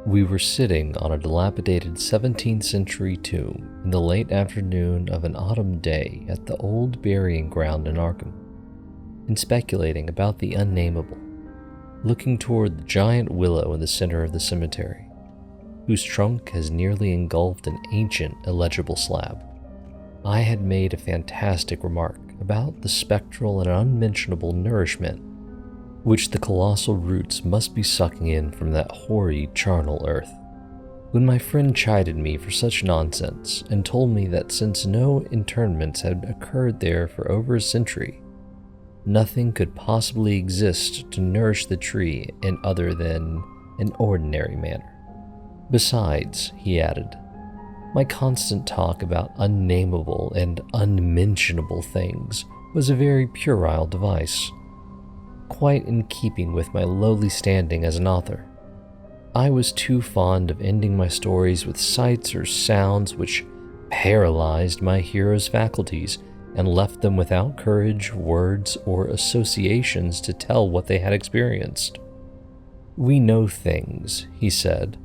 We were sitting on a dilapidated 17th century tomb in the late afternoon of an autumn day at the old burying ground in Arkham, and speculating about the unnamable, looking toward the giant willow in the center of the cemetery, whose trunk has nearly engulfed an ancient, illegible slab. I had made a fantastic remark about the spectral and unmentionable nourishment which the colossal roots must be sucking in from that hoary, charnel earth, when my friend chided me for such nonsense and told me that since no interments had occurred there for over a century, nothing could possibly exist to nourish the tree in other than an ordinary manner. Besides, he added, my constant talk about unnamable and unmentionable things was a very puerile device, quite in keeping with my lowly standing as an author. I was too fond of ending my stories with sights or sounds which paralyzed my heroes' faculties and left them without courage, words, or associations to tell what they had experienced. We know things, he said,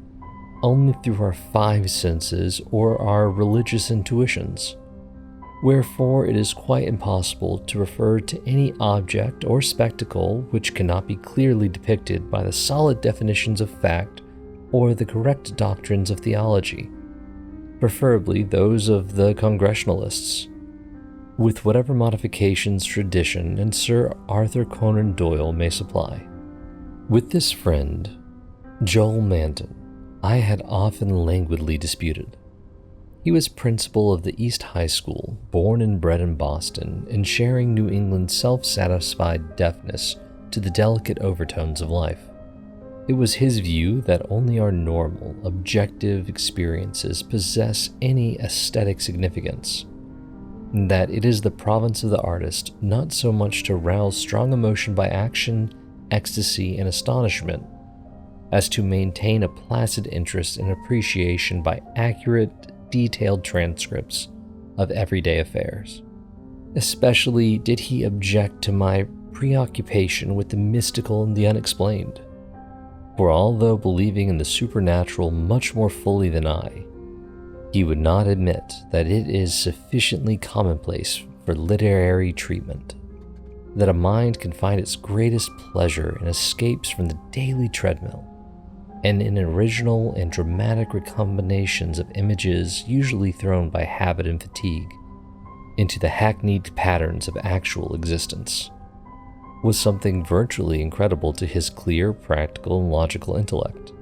only through our five senses or our religious intuitions. Wherefore it is quite impossible to refer to any object or spectacle which cannot be clearly depicted by the solid definitions of fact or the correct doctrines of theology, preferably those of the Congregationalists, with whatever modifications tradition and Sir Arthur Conan Doyle may supply. With this friend, Joel Manton, I had often languidly disputed. He was principal of the East High School, born and bred in Boston, and sharing New England's self-satisfied deafness to the delicate overtones of life. It was his view that only our normal, objective experiences possess any aesthetic significance, and that it is the province of the artist not so much to rouse strong emotion by action, ecstasy, and astonishment, as to maintain a placid interest and appreciation by accurate, detailed transcripts of everyday affairs. Especially did he object to my preoccupation with the mystical and the unexplained. For although believing in the supernatural much more fully than I, he would not admit that it is sufficiently commonplace for literary treatment, that a mind can find its greatest pleasure in escapes from the daily treadmill, and in original and dramatic recombinations of images usually thrown by habit and fatigue into the hackneyed patterns of actual existence, was something virtually incredible to his clear, practical, and logical intellect.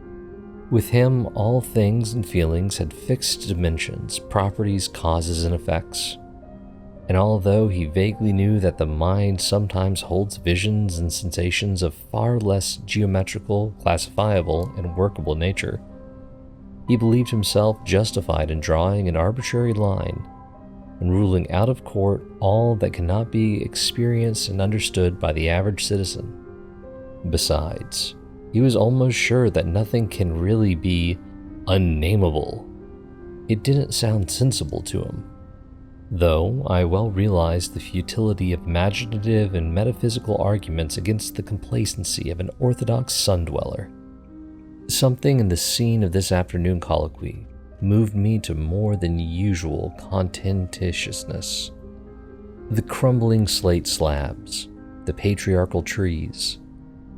With him, all things and feelings had fixed dimensions, properties, causes, and effects. And although he vaguely knew that the mind sometimes holds visions and sensations of far less geometrical, classifiable, and workable nature, he believed himself justified in drawing an arbitrary line and ruling out of court all that cannot be experienced and understood by the average citizen. Besides, he was almost sure that nothing can really be unnamable. It didn't sound sensible to him, though I well realized the futility of imaginative and metaphysical arguments against the complacency of an orthodox sun-dweller. Something in the scene of this afternoon colloquy moved me to more than usual contentiousness. The crumbling slate slabs, the patriarchal trees,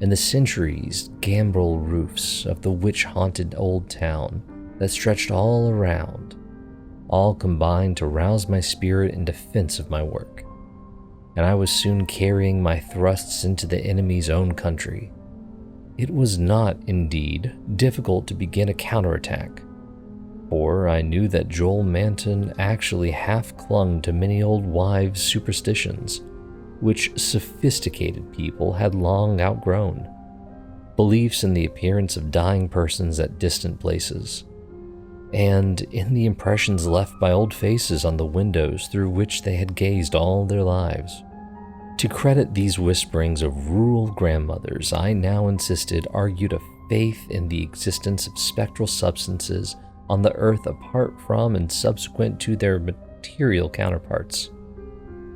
and the centuries gambrel roofs of the witch-haunted old town that stretched all around, all combined to rouse my spirit in defense of my work, and I was soon carrying my thrusts into the enemy's own country. It was not, indeed, difficult to begin a counterattack, for I knew that Joel Manton actually half clung to many old wives' superstitions, which sophisticated people had long outgrown, beliefs in the appearance of dying persons at distant places, and in the impressions left by old faces on the windows through which they had gazed all their lives. To credit these whisperings of rural grandmothers, I now insisted argued a faith in the existence of spectral substances on the earth apart from and subsequent to their material counterparts.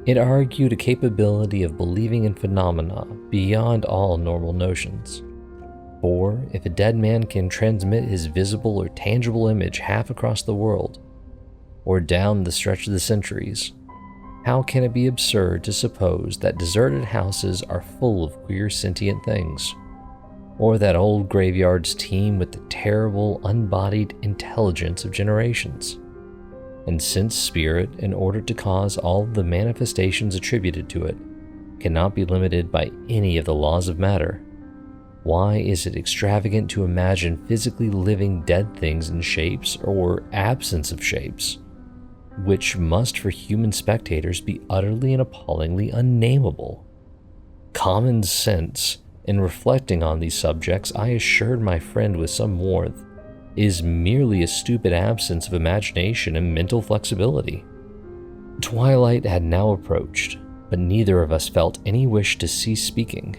It argued a capability of believing in phenomena beyond all normal notions, For if a dead man can transmit his visible or tangible image half across the world, or down the stretch of the centuries, how can it be absurd to suppose that deserted houses are full of queer sentient things, or that old graveyards teem with the terrible, unbodied intelligence of generations? And since spirit, in order to cause all the manifestations attributed to it, cannot be limited by any of the laws of matter, why is it extravagant to imagine physically living dead things in shapes or absence of shapes, which must for human spectators be utterly and appallingly unnameable? Common sense, in reflecting on these subjects, I assured my friend with some warmth, is merely a stupid absence of imagination and mental flexibility. Twilight had now approached, but neither of us felt any wish to cease speaking.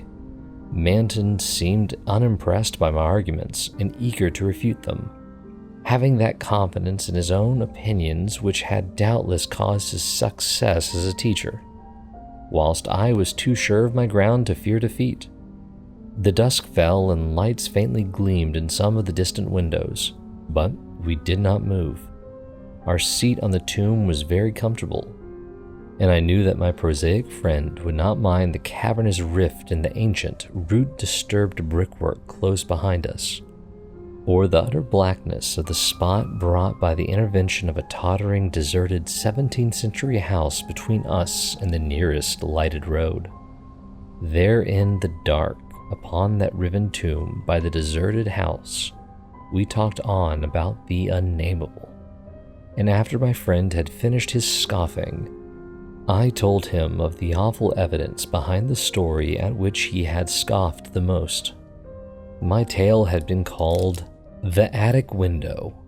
Manton seemed unimpressed by my arguments and eager to refute them, having that confidence in his own opinions which had doubtless caused his success as a teacher, whilst I was too sure of my ground to fear defeat. The dusk fell and lights faintly gleamed in some of the distant windows, but we did not move. Our seat on the tomb was very comfortable, and I knew that my prosaic friend would not mind the cavernous rift in the ancient, root-disturbed brickwork close behind us, or the utter blackness of the spot brought by the intervention of a tottering, deserted 17th century house between us and the nearest lighted road. There in the dark, upon that riven tomb by the deserted house, we talked on about the unnamable, and after my friend had finished his scoffing, I told him of the awful evidence behind the story at which he had scoffed the most. My tale had been called The Attic Window,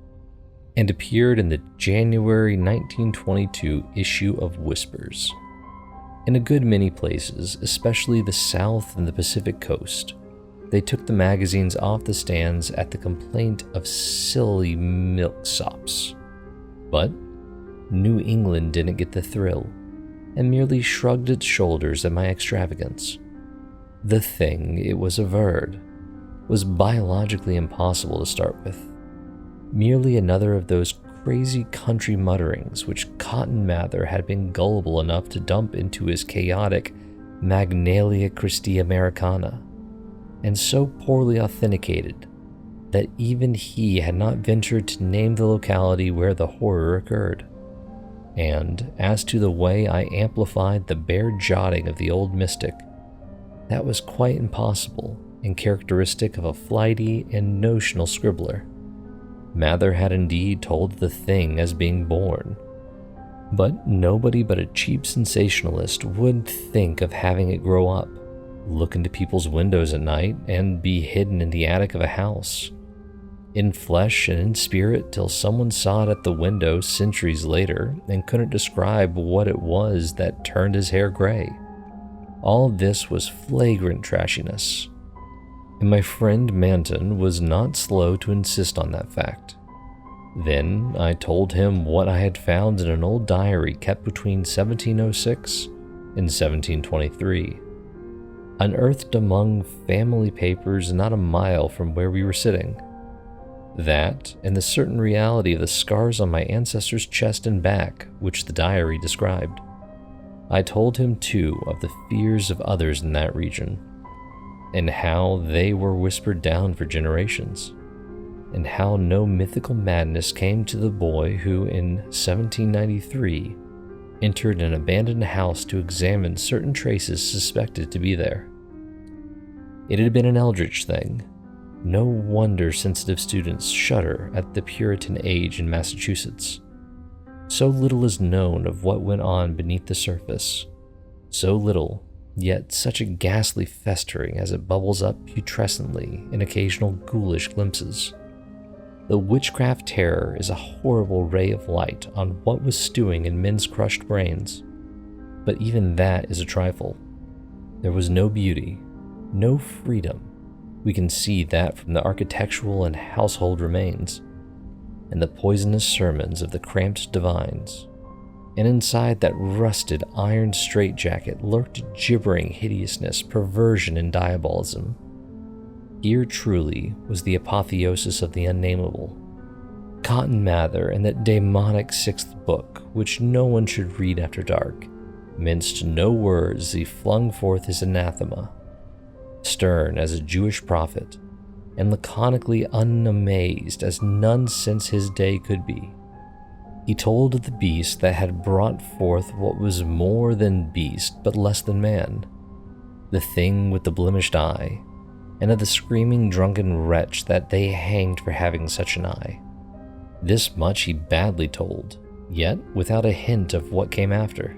and appeared in the January 1922 issue of Whispers. In a good many places, especially the South and the Pacific Coast, they took the magazines off the stands at the complaint of silly milksops. But New England didn't get the thrill, and merely shrugged its shoulders at my extravagance. The thing, it was averred, was biologically impossible to start with, merely another of those crazy country mutterings which Cotton Mather had been gullible enough to dump into his chaotic Magnalia Christi Americana, and so poorly authenticated that even he had not ventured to name the locality where the horror occurred. And as to the way I amplified the bare jotting of the old mystic, that was quite impossible and characteristic of a flighty and notional scribbler. Mather had indeed told the thing as being born, but nobody but a cheap sensationalist would think of having it grow up, look into people's windows at night, and be hidden in the attic of a house, in flesh and in spirit, till someone saw it at the window centuries later and couldn't describe what it was that turned his hair gray. All this was flagrant trashiness, and my friend Manton was not slow to insist on that fact. Then I told him what I had found in an old diary kept between 1706 and 1723, unearthed among family papers not a mile from where we were sitting. That, and the certain reality of the scars on my ancestors' chest and back, which the diary described. I told him, too, of the fears of others in that region, and how they were whispered down for generations, and how no mythical madness came to the boy who, in 1793, entered an abandoned house to examine certain traces suspected to be there. It had been an eldritch thing. No wonder sensitive students shudder at the Puritan age in Massachusetts. So little is known of what went on beneath the surface. So little, yet such a ghastly festering as it bubbles up putrescently in occasional ghoulish glimpses. The witchcraft terror is a horrible ray of light on what was stewing in men's crushed brains. But even that is a trifle. There was no beauty, no freedom. We can see that from the architectural and household remains, and the poisonous sermons of the cramped divines. And inside that rusted iron straitjacket lurked gibbering hideousness, perversion, and diabolism. Here truly was the apotheosis of the unnamable. Cotton Mather and that demonic sixth book, which no one should read after dark, minced no words as he flung forth his anathema, stern as a Jewish prophet, and laconically unamazed as none since his day could be. He told of the beast that had brought forth what was more than beast but less than man, the thing with the blemished eye, and of the screaming drunken wretch that they hanged for having such an eye. This much he badly told, yet without a hint of what came after.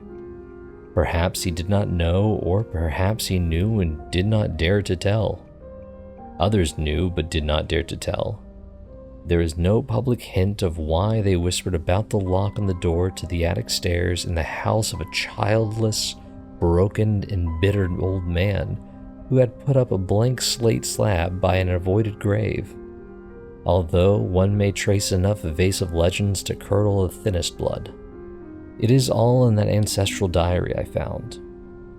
Perhaps he did not know, or perhaps he knew and did not dare to tell. Others knew but did not dare to tell. There is no public hint of why they whispered about the lock on the door to the attic stairs in the house of a childless, broken, embittered old man who had put up a blank slate slab by an avoided grave, although one may trace enough evasive legends to curdle the thinnest blood. It is all in that ancestral diary I found,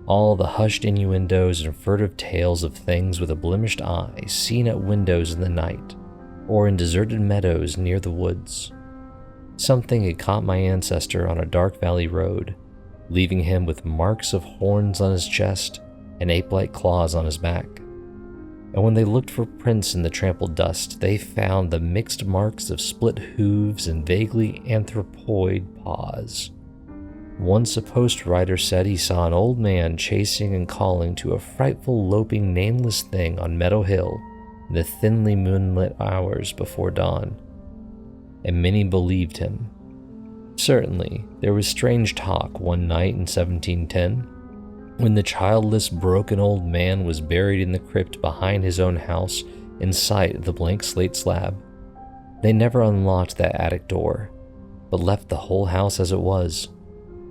all the hushed innuendos and furtive tales of things with a blemished eye seen at windows in the night, or in deserted meadows near the woods. Something had caught my ancestor on a dark valley road, leaving him with marks of horns on his chest and ape-like claws on his back. And when they looked for prints in the trampled dust, they found the mixed marks of split hooves and vaguely anthropoid paws. Once a post rider said he saw an old man chasing and calling to a frightful loping nameless thing on Meadow Hill in the thinly moonlit hours before dawn, and many believed him. Certainly, there was strange talk one night in 1710, when the childless, broken old man was buried in the crypt behind his own house in sight of the blank slate slab. They never unlocked that attic door, but left the whole house as it was,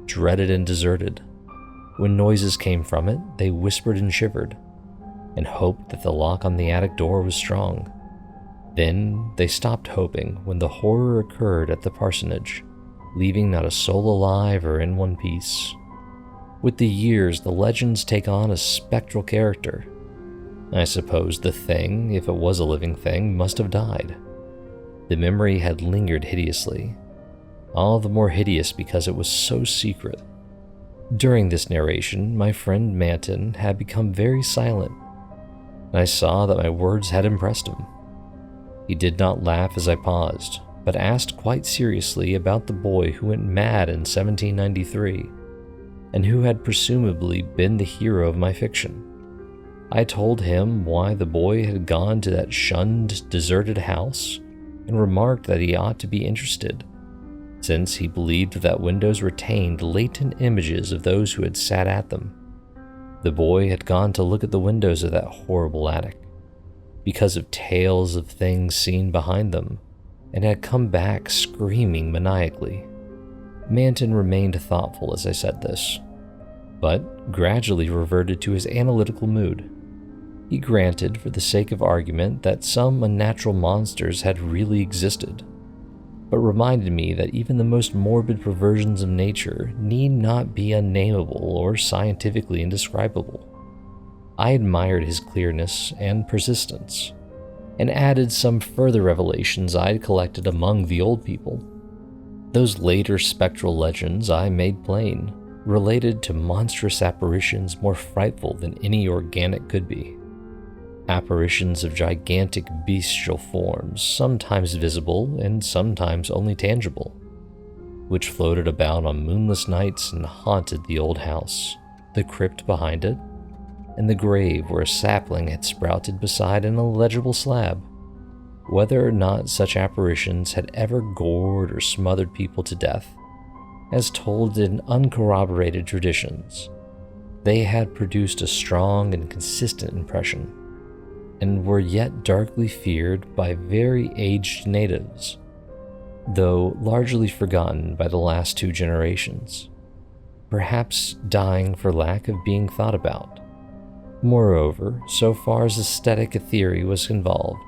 dreaded and deserted. When noises came from it, they whispered and shivered, and hoped that the lock on the attic door was strong. Then they stopped hoping when the horror occurred at the parsonage, leaving not a soul alive or in one piece. With the years, the legends take on a spectral character. I suppose the thing, if it was a living thing, must have died. The memory had lingered hideously, all the more hideous because it was so secret. During this narration, my friend Manton had become very silent, and I saw that my words had impressed him. He did not laugh as I paused, but asked quite seriously about the boy who went mad in 1793, and who had presumably been the hero of my fiction. I told him why the boy had gone to that shunned, deserted house, and remarked that he ought to be interested, since he believed that windows retained latent images of those who had sat at them. The boy had gone to look at the windows of that horrible attic, because of tales of things seen behind them, and had come back screaming maniacally. Manton remained thoughtful as I said this, but gradually reverted to his analytical mood. He granted, for the sake of argument, that some unnatural monsters had really existed, but reminded me that even the most morbid perversions of nature need not be unnamable or scientifically indescribable. I admired his clearness and persistence, and added some further revelations I had collected among the old people. Those later spectral legends I made plain, related to monstrous apparitions more frightful than any organic could be. Apparitions of gigantic bestial forms, sometimes visible and sometimes only tangible, which floated about on moonless nights and haunted the old house, the crypt behind it, and the grave where a sapling had sprouted beside an illegible slab. Whether or not such apparitions had ever gored or smothered people to death, as told in uncorroborated traditions, they had produced a strong and consistent impression, and were yet darkly feared by very aged natives, though largely forgotten by the last 2 generations, perhaps dying for lack of being thought about. Moreover, so far as aesthetic theory was involved,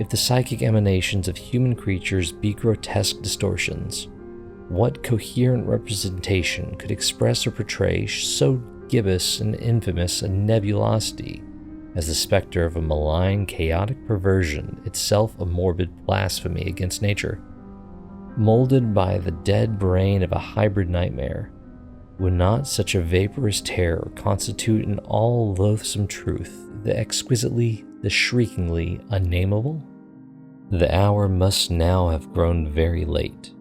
if the psychic emanations of human creatures be grotesque distortions, what coherent representation could express or portray so gibbous and infamous a nebulosity as the specter of a malign, chaotic perversion, itself a morbid blasphemy against nature. Molded by the dead brain of a hybrid nightmare, would not such a vaporous terror constitute an all-loathsome truth, the exquisitely, the shriekingly unnamable? The hour must now have grown very late.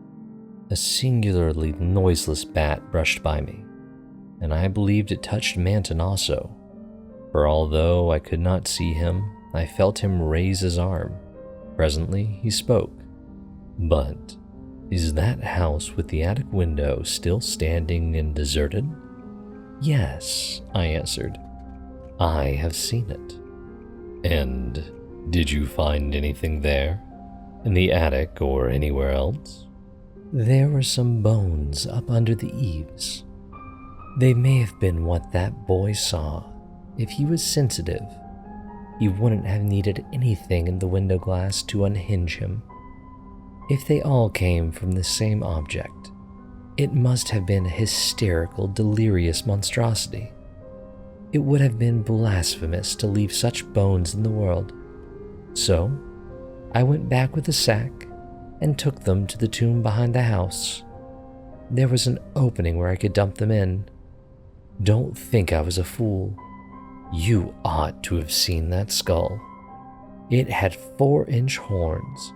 A singularly noiseless bat brushed by me, and I believed it touched Manton also, for although I could not see him, I felt him raise his arm. Presently he spoke. "But is that house with the attic window still standing and deserted?" "Yes," I answered. "I have seen it." "And did you find anything there? In the attic or anywhere else?" "There were some bones up under the eaves. They may have been what that boy saw. If he was sensitive, he wouldn't have needed anything in the window glass to unhinge him. If they all came from the same object, it must have been a hysterical, delirious monstrosity. It would have been blasphemous to leave such bones in the world. So, I went back with the sack and took them to the tomb behind the house. There was an opening where I could dump them in. Don't think I was a fool. You ought to have seen that skull. It had 4-inch horns,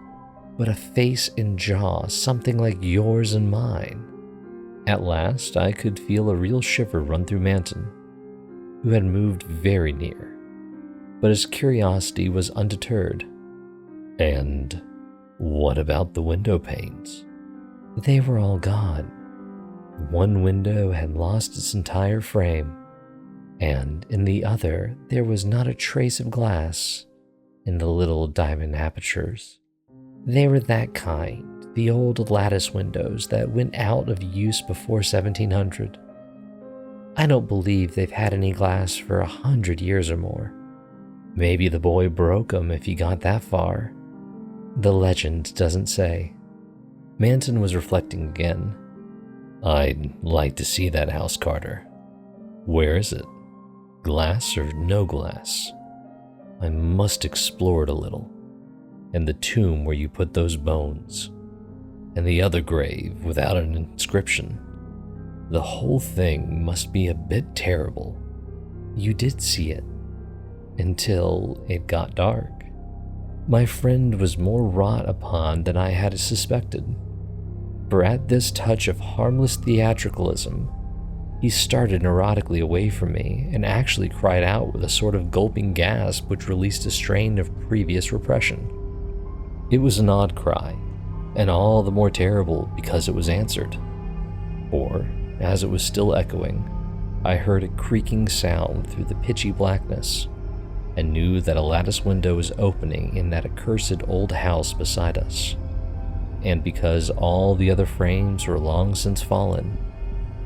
but a face and jaw something like yours and mine." At last, I could feel a real shiver run through Manton, who had moved very near, but his curiosity was undeterred. "And what about the window panes?" "They were all gone. One window had lost its entire frame, and in the other there was not a trace of glass in the little diamond apertures. They were that kind, the old lattice windows that went out of use before 1700. I don't believe they've had any glass for 100 years or more. Maybe the boy broke 'em if he got that far. The legend doesn't say." Manton was reflecting again. "I'd like to see that house, Carter. Where is it? Glass or no glass? I must explore it a little. And the tomb where you put those bones. And the other grave without an inscription. The whole thing must be a bit terrible." "You did see it. Until it got dark." My friend was more wrought upon than I had suspected, for at this touch of harmless theatricalism, he started neurotically away from me and actually cried out with a sort of gulping gasp which released a strain of previous repression. It was an odd cry, and all the more terrible because it was answered. For, as it was still echoing, I heard a creaking sound through the pitchy blackness, and knew that a lattice window was opening in that accursed old house beside us. And because all the other frames were long since fallen,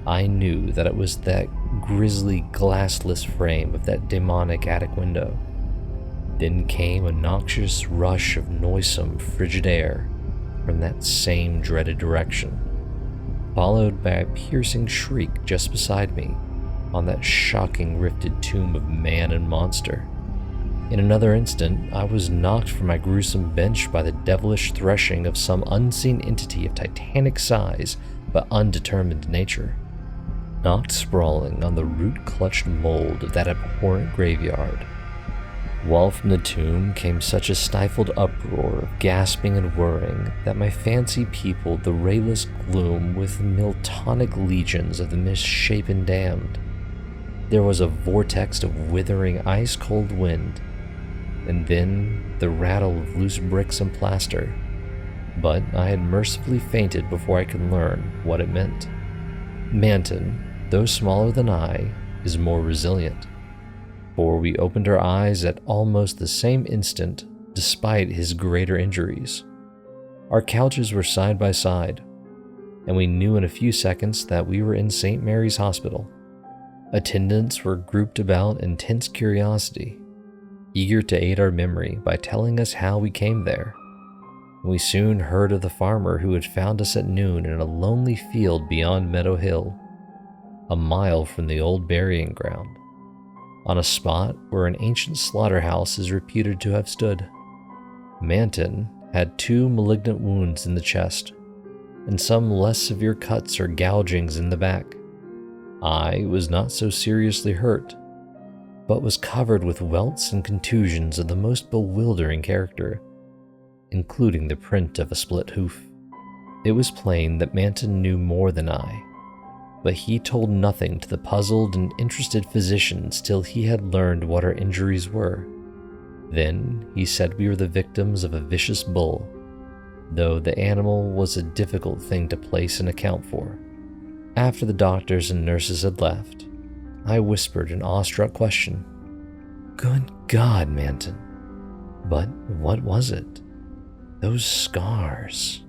I knew that it was that grisly glassless frame of that demonic attic window. Then came a noxious rush of noisome, frigid air from that same dreaded direction, followed by a piercing shriek just beside me on that shocking rifted tomb of man and monster. In another instant, I was knocked from my gruesome bench by the devilish threshing of some unseen entity of titanic size but undetermined nature, knocked sprawling on the root-clutched mold of that abhorrent graveyard, while from the tomb came such a stifled uproar of gasping and whirring that my fancy peopled the rayless gloom with Miltonic legions of the misshapen damned. There was a vortex of withering ice-cold wind, and then the rattle of loose bricks and plaster, but I had mercifully fainted before I could learn what it meant. Manton, though smaller than I, is more resilient, for we opened our eyes at almost the same instant despite his greater injuries. Our couches were side by side, and we knew in a few seconds that we were in St. Mary's Hospital. Attendants were grouped about in tense curiosity, eager to aid our memory by telling us how we came there. We soon heard of the farmer who had found us at noon in a lonely field beyond Meadow Hill, a mile from the old burying ground. on a spot where an ancient slaughterhouse is reputed to have stood. Manton had 2 malignant wounds in the chest, and some less severe cuts or gougings in the back. I was not so seriously hurt, but was covered with welts and contusions of the most bewildering character, including the print of a split hoof. It was plain that Manton knew more than I, but he told nothing to the puzzled and interested physicians till he had learned what our injuries were. Then he said we were the victims of a vicious bull, though the animal was a difficult thing to place an account for. After the doctors and nurses had left, I whispered an awestruck question. "Good God, Manton, but what was it? Those scars,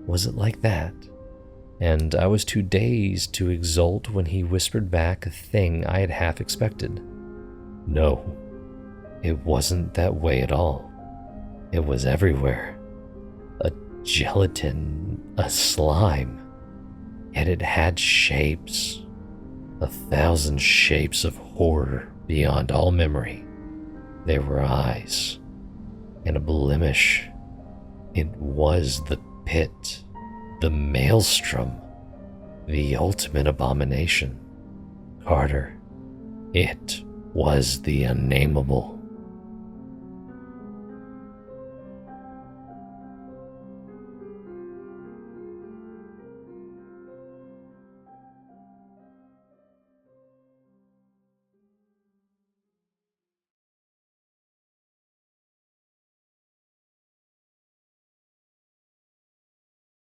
was it like that?" And I was too dazed to exult when he whispered back a thing I had half expected. "No, it wasn't that way at all. It was everywhere. A gelatin, a slime. Yet it had shapes, 1,000 shapes of horror beyond all memory. There were eyes, and a blemish. It was the pit, the maelstrom, the ultimate abomination. Carter, it was the Unnamable."